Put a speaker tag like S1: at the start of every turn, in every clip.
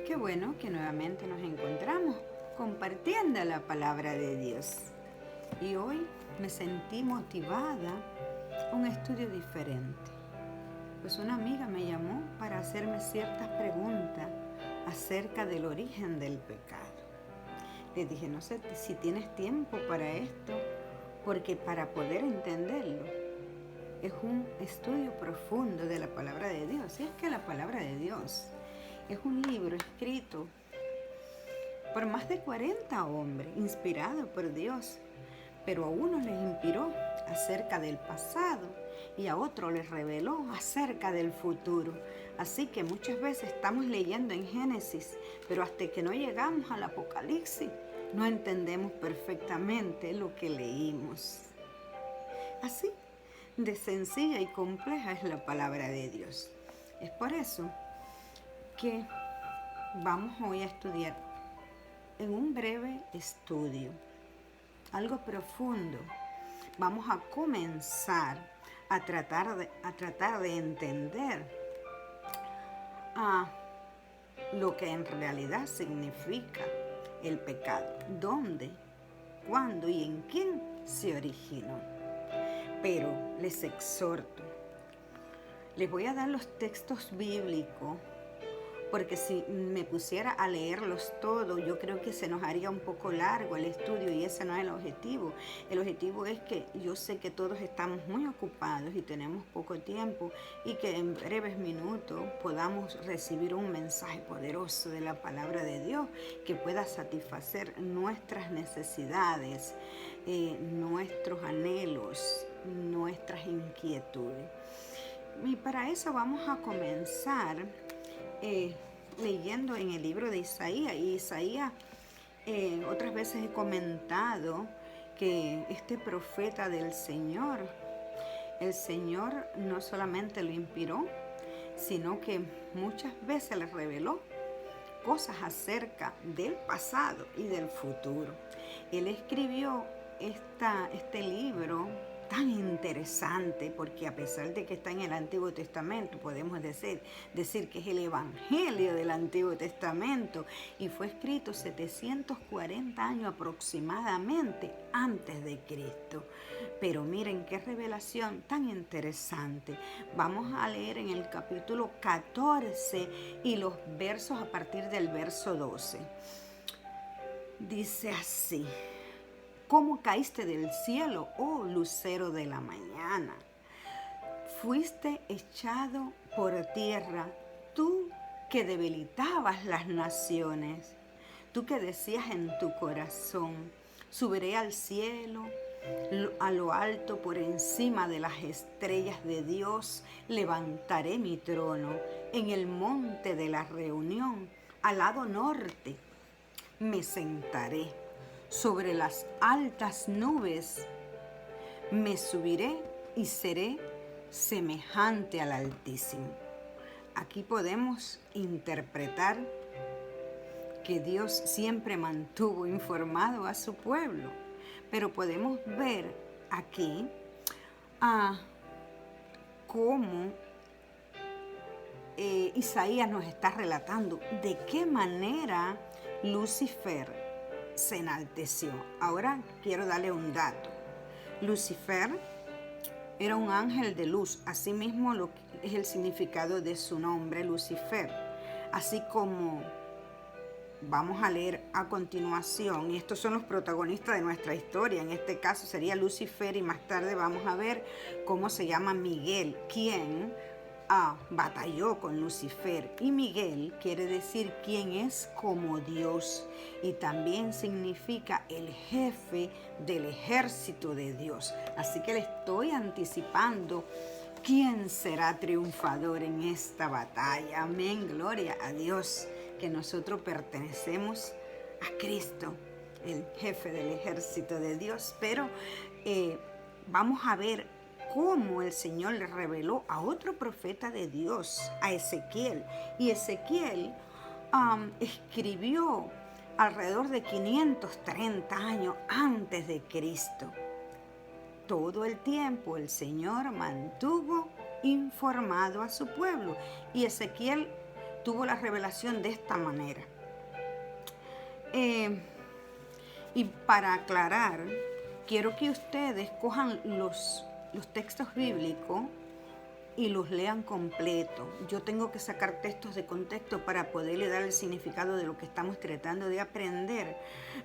S1: Qué bueno que nuevamente nos encontramos compartiendo la palabra de Dios. Y hoy me sentí motivada a un estudio diferente. Pues una amiga me llamó para hacerme ciertas preguntas acerca del origen del pecado. Le dije, no sé si tienes tiempo para esto, porque para poder entenderlo es un estudio profundo de la palabra de Dios. Y es que la palabra de Dios es un libro escrito por más de 40 hombres, inspirado por Dios, pero a unos les inspiró acerca del pasado y a otros les reveló acerca del futuro. Así que muchas veces estamos leyendo en Génesis, pero hasta que no llegamos al Apocalipsis, no entendemos perfectamente lo que leímos. Así de sencilla y compleja es la palabra de Dios. Es por eso que vamos hoy a estudiar en un breve estudio, algo profundo. Vamos a comenzar a tratar de entender lo que en realidad significa el pecado, dónde, cuándo y en quién se originó. Pero les exhorto, les voy a dar los textos bíblicos, porque si me pusiera a leerlos todos, yo creo que se nos haría un poco largo el estudio y ese no es el objetivo. El objetivo es que yo sé que todos estamos muy ocupados y tenemos poco tiempo y que en breves minutos podamos recibir un mensaje poderoso de la palabra de Dios que pueda satisfacer nuestras necesidades, nuestros anhelos, nuestras inquietudes. Y para eso vamos a comenzar leyendo en el libro de Isaías. Y Isaías, otras veces he comentado que este profeta del Señor, el Señor no solamente lo inspiró, sino que muchas veces le reveló cosas acerca del pasado y del futuro. Él escribió este libro tan interesante, porque a pesar de que está en el Antiguo Testamento, podemos decir que es el Evangelio del Antiguo Testamento, y fue escrito 740 años aproximadamente antes de Cristo. Pero miren qué revelación tan interesante. Vamos a leer en el capítulo 14 y los versos a partir del verso 12. Dice así: ¿Cómo caíste del cielo, oh lucero de la mañana? Fuiste echado por tierra, tú que debilitabas las naciones, tú que decías en tu corazón, subiré al cielo, a lo alto por encima de las estrellas de Dios, levantaré mi trono en el monte de la reunión, al lado norte, me sentaré. Sobre las altas nubes me subiré y seré semejante al Altísimo. Aquí podemos interpretar que Dios siempre mantuvo informado a su pueblo, pero podemos ver aquí cómo Isaías nos está relatando de qué manera Lucifer se enalteció. Ahora quiero darle un dato. Lucifer era un ángel de luz, así mismo es el significado de su nombre, Lucifer. Así como vamos a leer a continuación, y estos son los protagonistas de nuestra historia, en este caso sería Lucifer, y más tarde vamos a ver cómo se llama Miguel, quien batalló con Lucifer. Y Miguel quiere decir quien es como Dios, y también significa el jefe del ejército de Dios. Así que le estoy anticipando quién será triunfador en esta batalla. Amén, gloria a Dios, que nosotros pertenecemos a Cristo, el jefe del ejército de Dios. Pero vamos a ver cómo el Señor le reveló a otro profeta de Dios, a Ezequiel. Y Ezequiel escribió alrededor de 530 años antes de Cristo. Todo el tiempo el Señor mantuvo informado a su pueblo. Y Ezequiel tuvo la revelación de esta manera. Y para aclarar, quiero que ustedes cojan los textos bíblicos y los lean completo. Yo tengo que sacar textos de contexto para poderle dar el significado de lo que estamos tratando de aprender.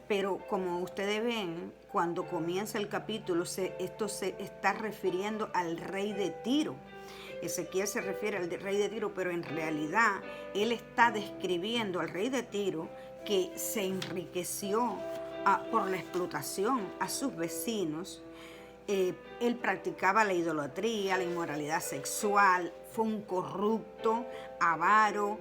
S1: Pero como ustedes ven, cuando comienza el capítulo, esto se está refiriendo al rey de Tiro. Ezequiel se refiere al rey de Tiro, pero en realidad él está describiendo al rey de Tiro que se enriqueció por la explotación a sus vecinos. Él practicaba la idolatría, la inmoralidad sexual, fue un corrupto, avaro,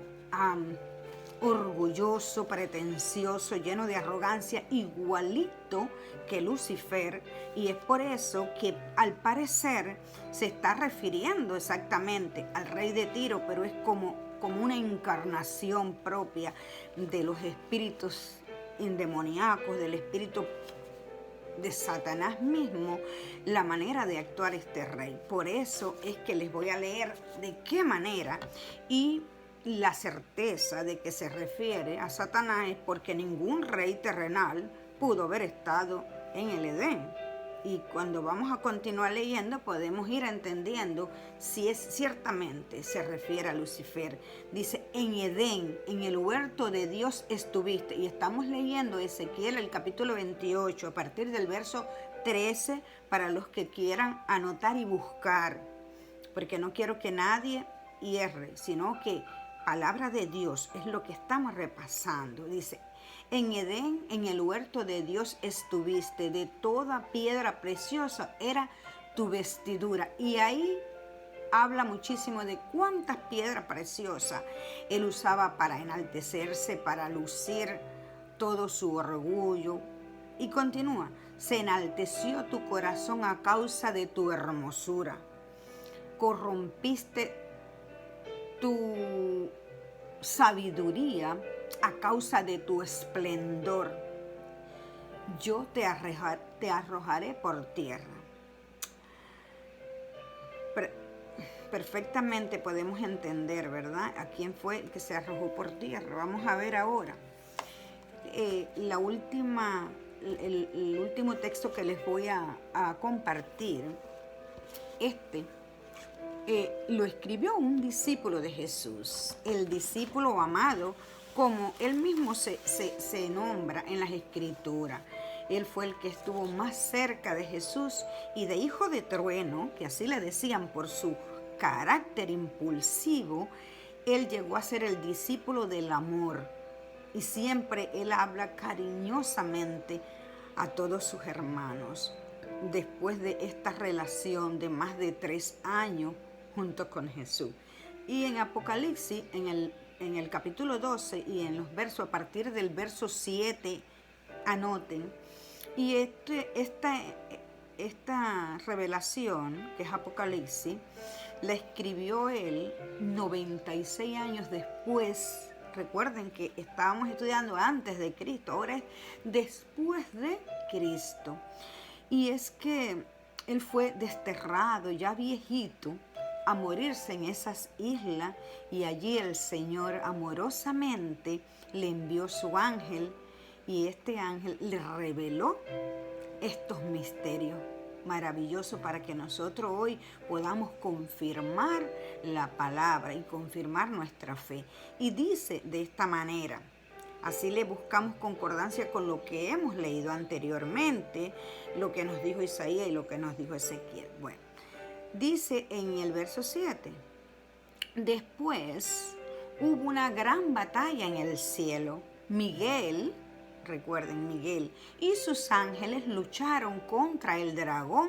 S1: orgulloso, pretencioso, lleno de arrogancia, igualito que Lucifer, y es por eso que al parecer se está refiriendo exactamente al rey de Tiro, pero es como una encarnación propia de los espíritus endemoniacos, del espíritu de Satanás mismo, la manera de actuar este rey. Por eso es que les voy a leer de qué manera, y la certeza de que se refiere a Satanás es porque ningún rey terrenal pudo haber estado en el Edén. Y cuando vamos a continuar leyendo podemos ir entendiendo si es ciertamente se refiere a Lucifer. Dice, en Edén, en el huerto de Dios estuviste. Y estamos leyendo Ezequiel el capítulo 28 a partir del verso 13 para los que quieran anotar y buscar. Porque no quiero que nadie hierre, sino que palabra de Dios es lo que estamos repasando. Dice, en Edén, en el huerto de Dios estuviste, de toda piedra preciosa era tu vestidura. Y ahí habla muchísimo de cuántas piedras preciosas él usaba para enaltecerse, para lucir todo su orgullo. Y continúa, se enalteció tu corazón a causa de tu hermosura. Corrompiste tu sabiduría a causa de tu esplendor. Yo te arrojaré por tierra. Perfectamente podemos entender, ¿verdad?, a quién fue el que se arrojó por tierra. Vamos a ver ahora el último texto que les voy a compartir. Lo escribió un discípulo de Jesús, el discípulo amado, como él mismo se nombra en las Escrituras. Él fue el que estuvo más cerca de Jesús y de hijo de trueno, que así le decían por su carácter impulsivo. Él llegó a ser el discípulo del amor y siempre él habla cariñosamente a todos sus hermanos. Después de esta relación de más de 3 años junto con Jesús. Y en Apocalipsis, en el capítulo 12 y en los versos, a partir del verso 7, anoten, y esta revelación, que es Apocalipsis, la escribió él 96 años después. Recuerden que estábamos estudiando antes de Cristo, ahora es después de Cristo. Y es que él fue desterrado ya viejito a morirse en esas islas, y allí el Señor amorosamente le envió su ángel, y este ángel le reveló estos misterios maravillosos para que nosotros hoy podamos confirmar la palabra y confirmar nuestra fe. Y dice de esta manera, así le buscamos concordancia con lo que hemos leído anteriormente, lo que nos dijo Isaías y lo que nos dijo Ezequiel. Bueno, dice en el verso 7, después hubo una gran batalla en el cielo. Miguel, recuerden, Miguel y sus ángeles lucharon contra el dragón,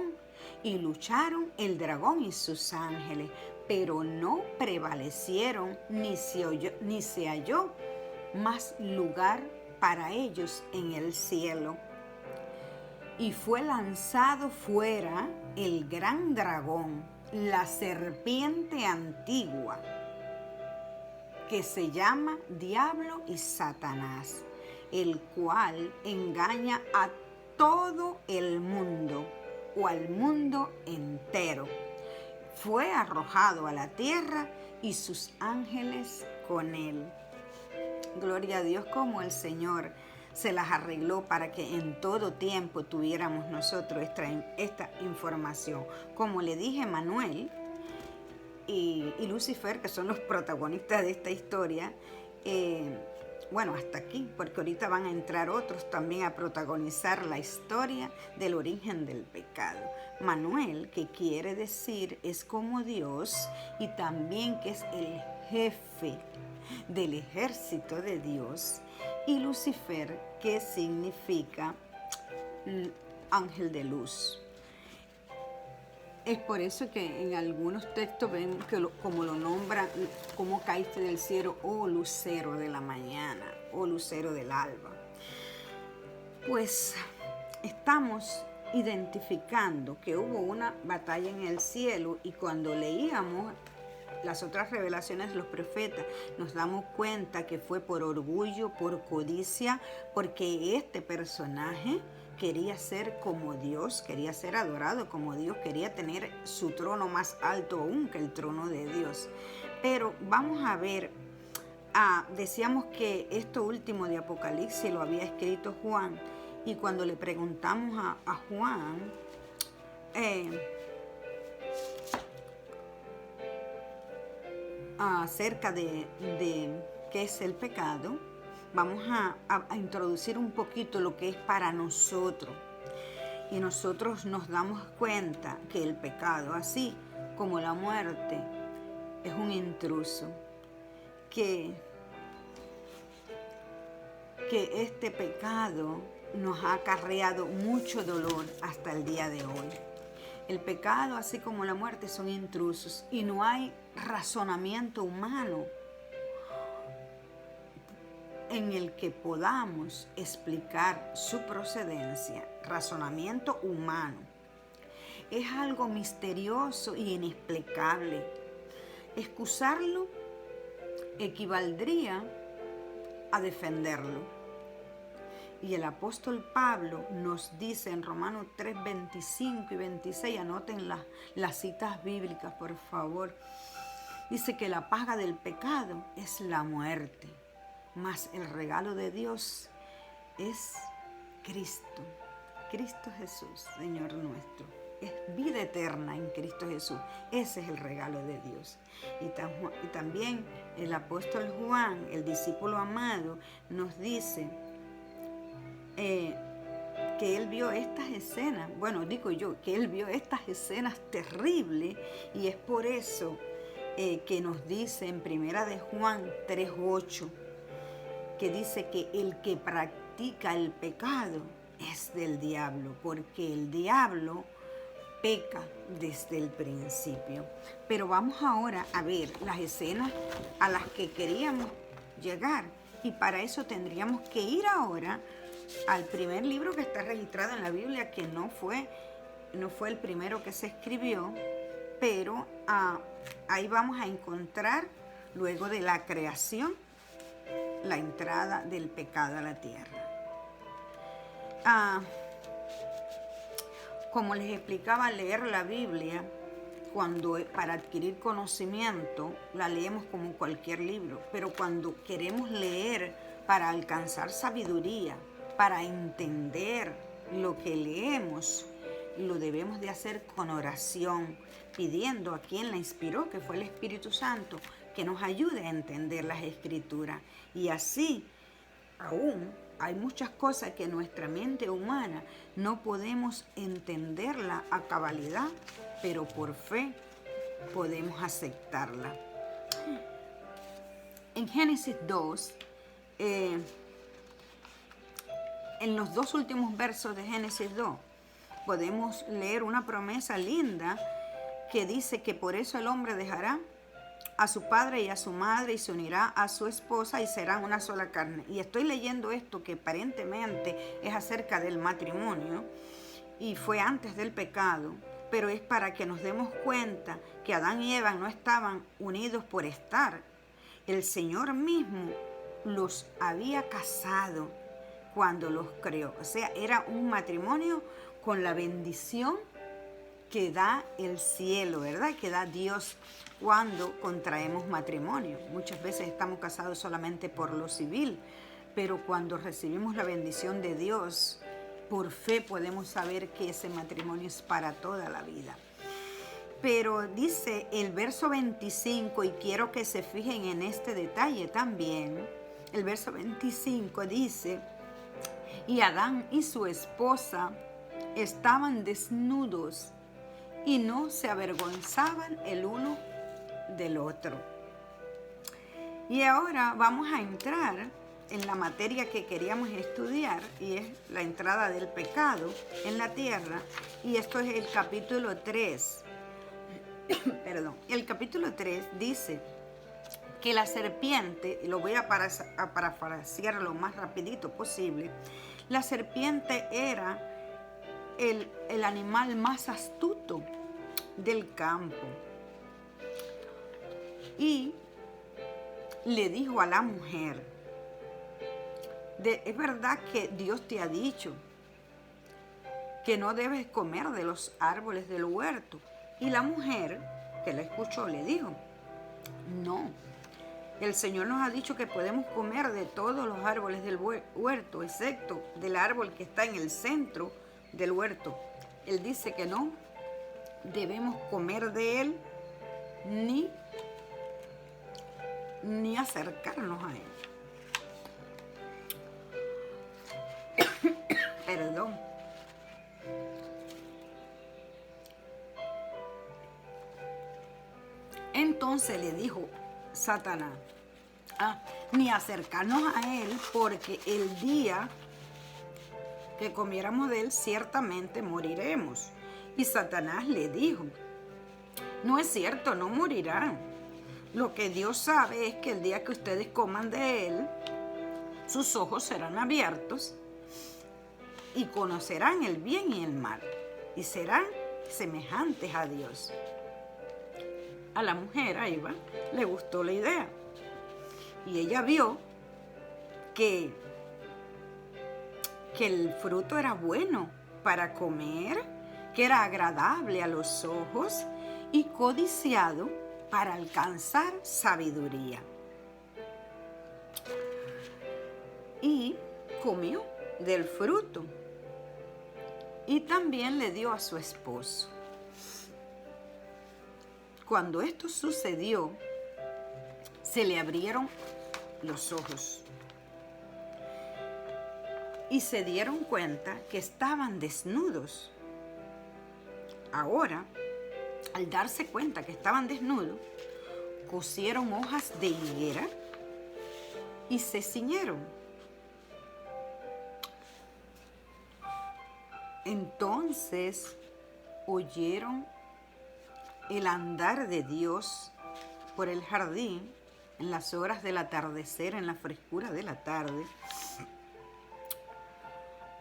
S1: y lucharon el dragón y sus ángeles, pero no prevalecieron, ni se halló más lugar para ellos en el cielo. Y fue lanzado fuera el gran dragón, la serpiente antigua, que se llama Diablo y Satanás, el cual engaña a todo el mundo o al mundo entero. fue arrojado a la tierra y sus ángeles con él. Gloria a Dios, como el Señor se las arregló para que en todo tiempo tuviéramos nosotros esta información. Como le dije, Manuel y Lucifer, que son los protagonistas de esta historia, bueno, hasta aquí, porque ahorita van a entrar otros también a protagonizar la historia del origen del pecado. Manuel, que quiere decir es como Dios, y también que es el jefe del ejército de Dios, y Lucifer, que significa ángel de luz. Es por eso que en algunos textos ven que como lo nombran, como caíste del cielo, oh lucero de la mañana, oh lucero del alba. Pues estamos identificando que hubo una batalla en el cielo, y cuando leíamos las otras revelaciones de los profetas, nos damos cuenta que fue por orgullo, por codicia, porque este personaje quería ser como Dios, quería ser adorado como Dios, quería tener su trono más alto aún que el trono de Dios. Pero vamos a ver, decíamos que esto último de Apocalipsis lo había escrito Juan, y cuando le preguntamos a Juan, acerca de qué es el pecado, vamos a introducir un poquito lo que es para nosotros. Y nosotros nos damos cuenta que el pecado, así como la muerte, es un intruso, que este pecado nos ha acarreado mucho dolor hasta el día de hoy. El pecado, así como la muerte, son intrusos, y no hay razonamiento humano en el que podamos explicar su procedencia. Razonamiento humano. Es algo misterioso y inexplicable. Excusarlo equivaldría a defenderlo. Y el apóstol Pablo nos dice en Romanos 3, 25 y 26, anoten las citas bíblicas, por favor. Dice que la paga del pecado es la muerte, mas el regalo de Dios es Cristo. Cristo Jesús, Señor nuestro. Es vida eterna en Cristo Jesús. Ese es el regalo de Dios. Y también el apóstol Juan, el discípulo amado, nos dice que él vio estas escenas, que él vio estas escenas terribles, y es por eso que nos dice en Primera de Juan 3:8, que dice que el que practica el pecado es del diablo, porque el diablo peca desde el principio. Pero vamos ahora a ver las escenas a las que queríamos llegar, y para eso tendríamos que ir ahora al primer libro que está registrado en la Biblia, que no fue el primero que se escribió, pero ahí vamos a encontrar, luego de la creación, la entrada del pecado a la tierra. Como les explicaba, leer la Biblia, para adquirir conocimiento, la leemos como cualquier libro, pero cuando queremos leer para alcanzar sabiduría, para entender lo que leemos, lo debemos de hacer con oración, pidiendo a quien la inspiró, que fue el Espíritu Santo, que nos ayude a entender las Escrituras. Y así, aún hay muchas cosas que nuestra mente humana no podemos entenderla a cabalidad, pero por fe podemos aceptarla. En Génesis 2, en los dos últimos versos de Génesis 2, podemos leer una promesa linda que dice que por eso el hombre dejará a su padre y a su madre y se unirá a su esposa y serán una sola carne. Y estoy leyendo esto que aparentemente es acerca del matrimonio y fue antes del pecado, pero es para que nos demos cuenta que Adán y Eva no estaban unidos por estar. El Señor mismo los había casado cuando los creó. O sea, era un matrimonio con la bendición que da el cielo, ¿verdad? Que da Dios cuando contraemos matrimonio. Muchas veces estamos casados solamente por lo civil, pero cuando recibimos la bendición de Dios, por fe podemos saber que ese matrimonio es para toda la vida. Pero dice el verso 25, y quiero que se fijen en este detalle también. El verso 25 dice: y Adán y su esposa estaban desnudos y no se avergonzaban el uno del otro. Y ahora vamos a entrar en la materia que queríamos estudiar, y es la entrada del pecado en la tierra, y esto es el capítulo 3. Perdón, el capítulo 3 dice que la serpiente, y lo voy a parafrasear lo más rapidito posible, la serpiente era el animal más astuto del campo. Y le dijo a la mujer: es verdad que Dios te ha dicho que no debes comer de los árboles del huerto. Y la mujer que la escuchó le dijo: no, el Señor nos ha dicho que podemos comer de todos los árboles del huerto, excepto del árbol que está en el centro del huerto. Él dice que no debemos comer de él ni acercarnos a él. Perdón. Entonces le dijo Satanás: ni acercarnos a él, porque el día que comiéramos de él ciertamente moriremos. Y Satanás le dijo: no es cierto, no morirán. Lo que Dios sabe es que el día que ustedes coman de él, sus ojos serán abiertos y conocerán el bien y el mal, y serán semejantes a Dios. A la mujer, a Eva, le gustó la idea. Y ella vio que el fruto era bueno para comer, que era agradable a los ojos y codiciado para alcanzar sabiduría. Y comió del fruto y también le dio a su esposo. Cuando esto sucedió, se le abrieron los ojos y se dieron cuenta que estaban desnudos. Ahora, al darse cuenta que estaban desnudos, cosieron hojas de higuera y se ciñeron. Entonces oyeron el andar de Dios por el jardín en las horas del atardecer, en la frescura de la tarde.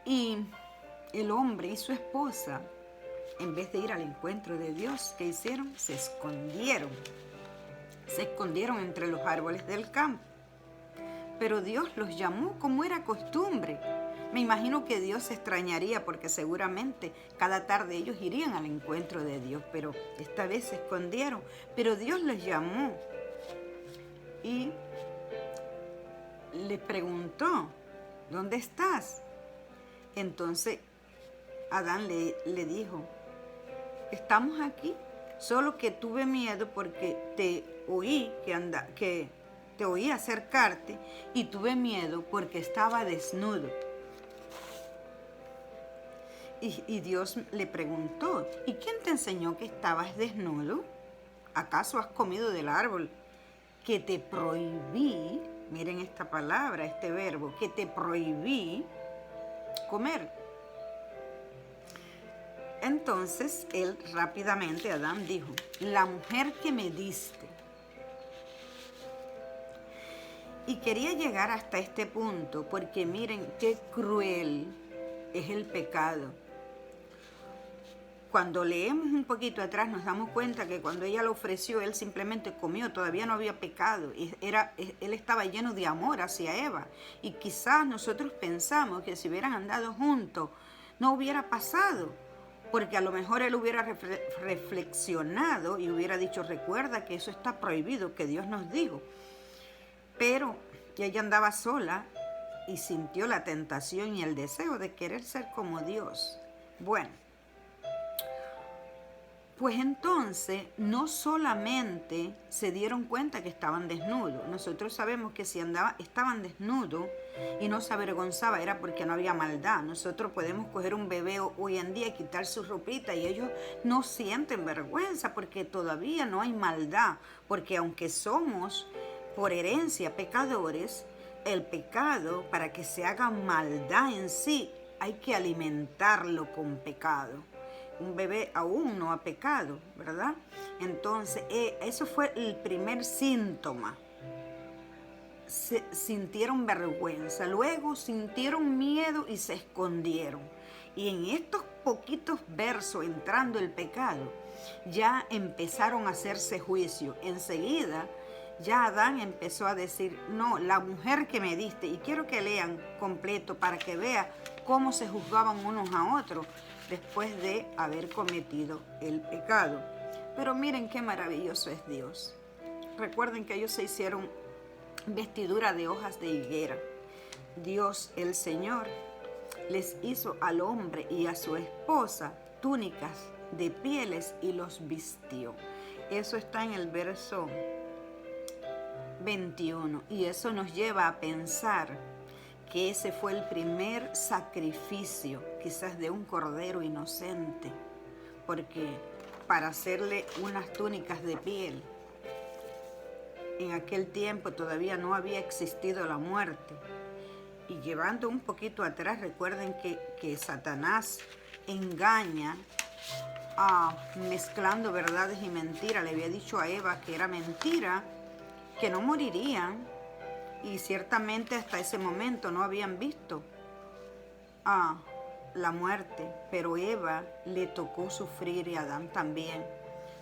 S1: Y el hombre y su esposa, en vez de ir al encuentro de Dios, ¿qué hicieron? Se escondieron. Se escondieron entre los árboles del campo. Pero Dios los llamó como era costumbre. Me imagino que Dios se extrañaría porque seguramente cada tarde ellos irían al encuentro de Dios, pero esta vez se escondieron. Pero Dios los llamó y les preguntó: ¿dónde estás? Entonces Adán le dijo: estamos aquí, solo que tuve miedo porque te oí que te oí acercarte y tuve miedo porque estaba desnudo. Y Dios le preguntó: ¿y quién te enseñó que estabas desnudo? ¿Acaso has comido del árbol que te prohibí? Miren esta palabra, este verbo, que te prohibí comer. Entonces él rápidamente, Adán, dijo: la mujer que me diste. Y quería llegar hasta este punto porque miren qué cruel es el pecado. Cuando leemos un poquito atrás nos damos cuenta que cuando ella lo ofreció, él simplemente comió, todavía no había pecado. Él estaba lleno de amor hacia Eva. Y quizás nosotros pensamos que si hubieran andado juntos no hubiera pasado. porque a lo mejor él hubiera reflexionado y hubiera dicho, recuerda que eso está prohibido, que Dios nos dijo. Pero ella andaba sola y sintió la tentación y el deseo de querer ser como Dios. Bueno, pues entonces no solamente se dieron cuenta que estaban desnudos. Nosotros sabemos que si estaban desnudos y no se avergonzaba era porque no había maldad. Nosotros podemos coger un bebé hoy en día y quitar su ropita y ellos no sienten vergüenza porque todavía no hay maldad. Porque aunque somos por herencia pecadores, el pecado, para que se haga maldad en sí, hay que alimentarlo con pecado. Un bebé aún no ha pecado, ¿verdad? Entonces, eso fue el primer síntoma. Sintieron vergüenza, luego sintieron miedo y se escondieron. Y en estos poquitos versos, entrando el pecado, ya empezaron a hacerse juicio. Enseguida, ya Adán empezó a decir, no, la mujer que me diste, y quiero que lean completo para que vean cómo se juzgaban unos a otros después de haber cometido el pecado. Pero miren qué maravilloso es Dios. Recuerden que ellos se hicieron vestidura de hojas de higuera. Dios, el Señor, les hizo al hombre y a su esposa túnicas de pieles y los vistió. Eso está en el verso 21 y eso nos lleva a pensar que ese fue el primer sacrificio, quizás de un cordero inocente, porque para hacerle unas túnicas de piel, en aquel tiempo todavía no había existido la muerte. Y llevando un poquito atrás, recuerden que Satanás engaña mezclando verdades y mentiras. Le había dicho a Eva que era mentira, que no morirían, y ciertamente hasta ese momento no habían visto la muerte, pero Eva le tocó sufrir y a Adán también,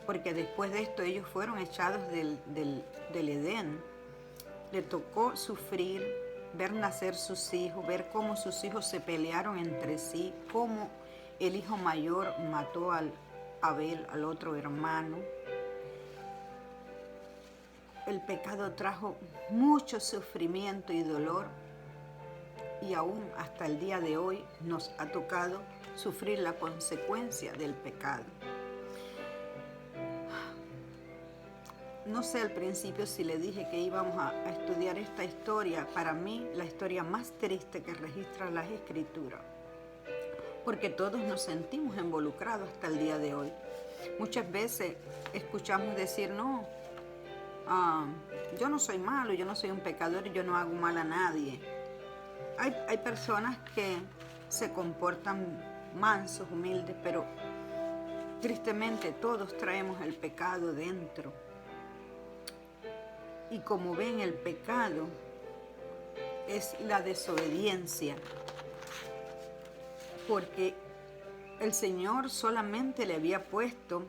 S1: porque después de esto ellos fueron echados del Edén. Le tocó sufrir, ver nacer sus hijos, ver cómo sus hijos se pelearon entre sí, cómo el hijo mayor mató a Abel, al otro hermano. El pecado trajo mucho sufrimiento y dolor, y aún hasta el día de hoy nos ha tocado sufrir la consecuencia del pecado. No sé al principio si le dije que íbamos a estudiar esta historia, para mí la historia más triste que registra las Escrituras, porque todos nos sentimos involucrados hasta el día de hoy. Muchas veces escuchamos decir, no, yo no soy malo, yo no soy un pecador y yo no hago mal a nadie. Hay personas que se comportan mansos, humildes, pero tristemente todos traemos el pecado dentro. Y como ven, el pecado es la desobediencia, porque el Señor solamente le había puesto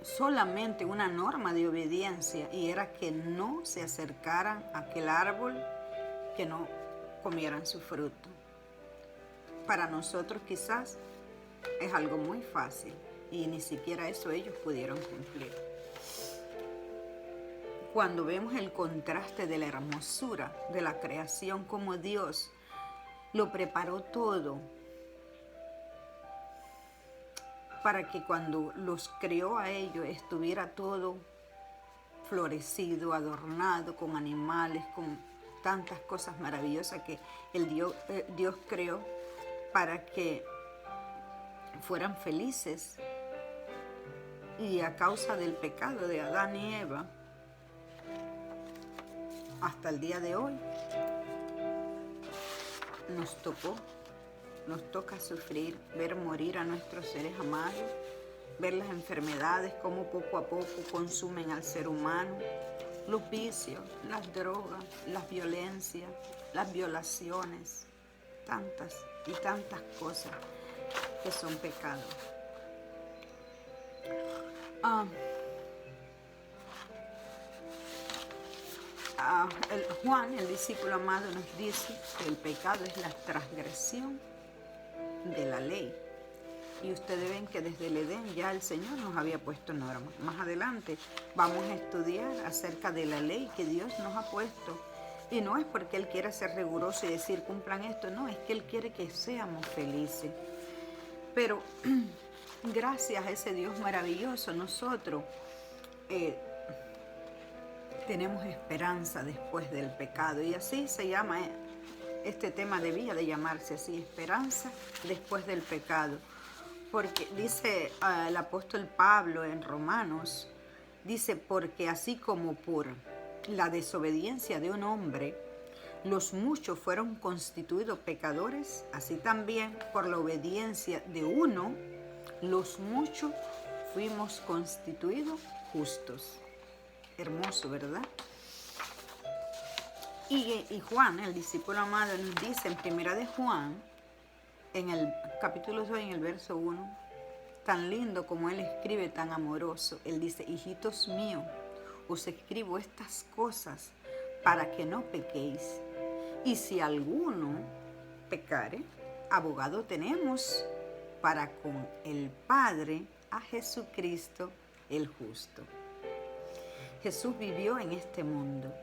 S1: solamente una norma de obediencia, y era que no se acercaran a aquel árbol, que no comieran su fruto. Para nosotros quizás es algo muy fácil y ni siquiera eso ellos pudieron cumplir. Cuando vemos el contraste de la hermosura de la creación, como Dios lo preparó todo para que cuando los creó a ellos estuviera todo florecido, adornado con animales, con tantas cosas maravillosas que Dios creó para que fueran felices. Y a causa del pecado de Adán y Eva, hasta el día de hoy, nos toca sufrir, ver morir a nuestros seres amados, ver las enfermedades, cómo poco a poco consumen al ser humano, los vicios, las drogas, las violencias, las violaciones, tantas y tantas cosas que son pecados. Juan, el discípulo amado, nos dice que el pecado es la transgresión de la ley. Y ustedes ven que desde el Edén ya el Señor nos había puesto normas. Más adelante vamos a estudiar acerca de la ley que Dios nos ha puesto. Y no es porque Él quiera ser riguroso y decir cumplan esto, no, es que Él quiere que seamos felices. Pero gracias a ese Dios maravilloso, nosotros tenemos esperanza después del pecado. Y así se llama, este tema debía de llamarse así, esperanza después del pecado. Porque dice el apóstol Pablo en Romanos, dice, porque así como por la desobediencia de un hombre, los muchos fueron constituidos pecadores, así también por la obediencia de uno, los muchos fuimos constituidos justos. Hermoso, ¿verdad? Y Juan, el discípulo amado, nos dice en primera de Juan, en el capítulo 2, en el verso 1, tan lindo como él escribe, tan amoroso. Él dice, hijitos míos, os escribo estas cosas para que no pequéis. Y si alguno pecare, abogado tenemos para con el Padre, a Jesucristo el justo. Jesús vivió en este mundo,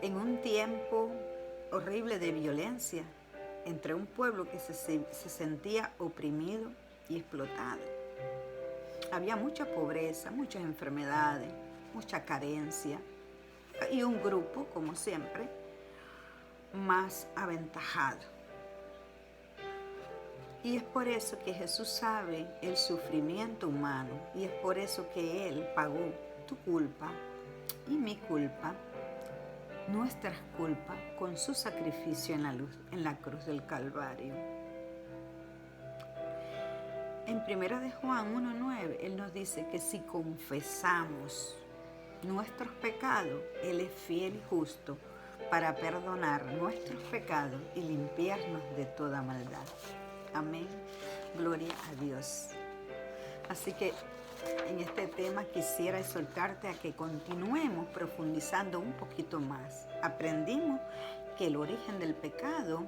S1: en un tiempo horrible de violencia, entre un pueblo que se sentía oprimido y explotado. Había mucha pobreza, muchas enfermedades, mucha carencia y un grupo, como siempre, más aventajado. Y es por eso que Jesús sabe el sufrimiento humano y es por eso que Él pagó tu culpa y mi culpa, nuestras culpas, con su sacrificio en la cruz del Calvario. En 1 de Juan 1:9, Él nos dice que si confesamos nuestros pecados, Él es fiel y justo para perdonar nuestros pecados y limpiarnos de toda maldad. Amén. Gloria a Dios. Así que en este tema quisiera exhortarte a que continuemos profundizando un poquito más. Aprendimos que el origen del pecado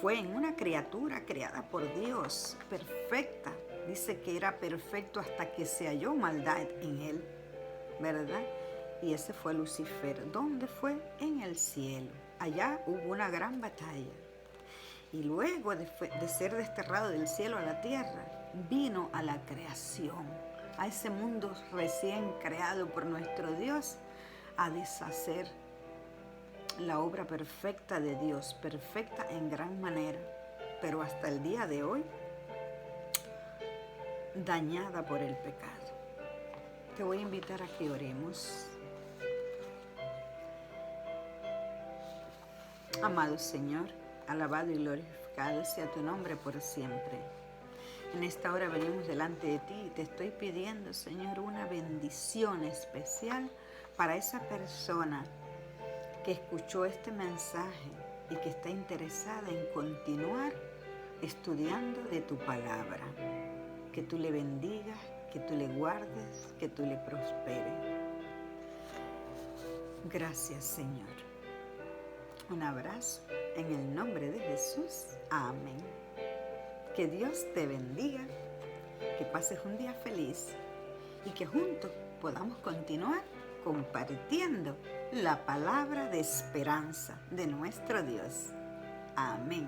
S1: fue en una criatura creada por Dios, perfecta. Dice que era perfecto hasta que se halló maldad en él, ¿verdad? Y ese fue Lucifer. ¿Dónde fue? En el cielo. Allá hubo una gran batalla. Y luego de ser desterrado del cielo a la tierra, vino a la creación, a ese mundo recién creado por nuestro Dios, a deshacer la obra perfecta de Dios, perfecta en gran manera, pero hasta el día de hoy, dañada por el pecado. Te voy a invitar a que oremos. Amado Señor, alabado y glorificado sea tu nombre por siempre. En esta hora venimos delante de ti y te estoy pidiendo, Señor, una bendición especial para esa persona que escuchó este mensaje y que está interesada en continuar estudiando de tu palabra. Que tú le bendigas, que tú le guardes, que tú le prosperes. Gracias, Señor. Un abrazo en el nombre de Jesús. Amén. Que Dios te bendiga, que pases un día feliz y que juntos podamos continuar compartiendo la palabra de esperanza de nuestro Dios. Amén.